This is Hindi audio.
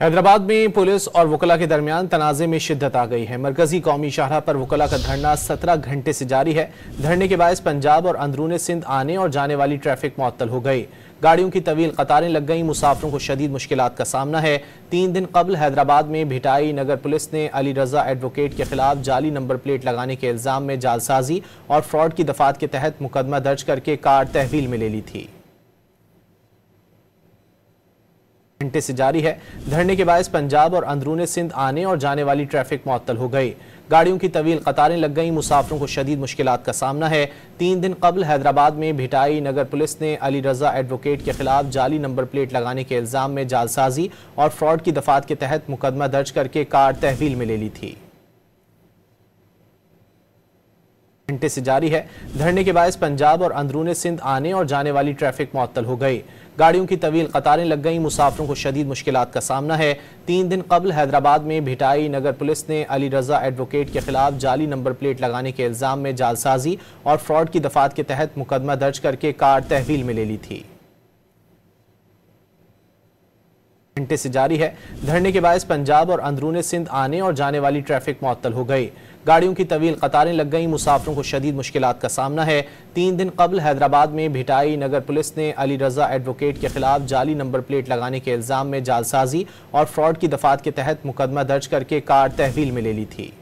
हैदराबाद में पुलिस और वकला के दरमियान तनाज़े में शिद्दत आ गई है। मरकजी कौमी शाहराह पर वकला का धरना 17 घंटे से जारी है। धरने के बायस पंजाब और अंदरून सिंध आने और जाने वाली ट्रैफिक मुअत्तल हो गई। गाड़ियों की तवील कतारें लग गई। मुसाफिरों को शदीद मुश्किलात का सामना है। 3 दिन कबल हैदराबाद में भिटाई नगर पुलिस ने अली रजा एडवोकेट के खिलाफ जाली नंबर प्लेट लगाने के इल्जाम में जालसाजी और फ्रॉड की दफात के तहत मुकदमा दर्ज करके कार तहवील में ले ली थी। घंटे से जारी है। धरने के बायस पंजाब और अंदरून सिंध आने और जाने वाली ट्रैफिक मुअत्तल हो गई। गाड़ियों की तवील कतारें लग गई। मुसाफिरों को शदीद मुश्किलात का सामना है। 3 दिन कबल हैदराबाद में भिटाई नगर पुलिस ने अली रजा एडवोकेट के खिलाफ जाली नंबर प्लेट लगाने के इल्जाम में जालसाजी और फ्रॉड की दफात के तहत मुकदमा दर्ज करके कार तहवील में ले ली थी। घंटे से जारी है। धरने के बायस पंजाब और अंदरून सिंध आने और जाने वाली ट्रैफिक मुअत्तल हो गई। गाड़ियों की तवील कतारें लग गई। मुसाफिरों को शदीद मुश्किलात का सामना है। 3 दिन कबल हैदराबाद में भिटाई नगर पुलिस ने अली रजा एडवोकेट के खिलाफ जाली नंबर प्लेट लगाने के इल्जाम में जालसाजी और फ्रॉड की दफात के तहत मुकदमा दर्ज करके कार तहवील में ले ली थी। घंटे से जारी है। धरने के बायस पंजाब और अंदरून सिंध आने और जाने वाली ट्रैफिक मुअत्तल हो गई। गाड़ियों की तवील कतारें लग गई। मुसाफिरों को शदीद मुश्किलात का सामना है। 3 दिन कबल हैदराबाद में भिटाई नगर पुलिस ने अली रजा एडवोकेट के खिलाफ जाली नंबर प्लेट लगाने के इल्जाम में जालसाजी और फ्रॉड की दफात के तहत मुकदमा दर्ज करके कार तहवील में ले ली थी।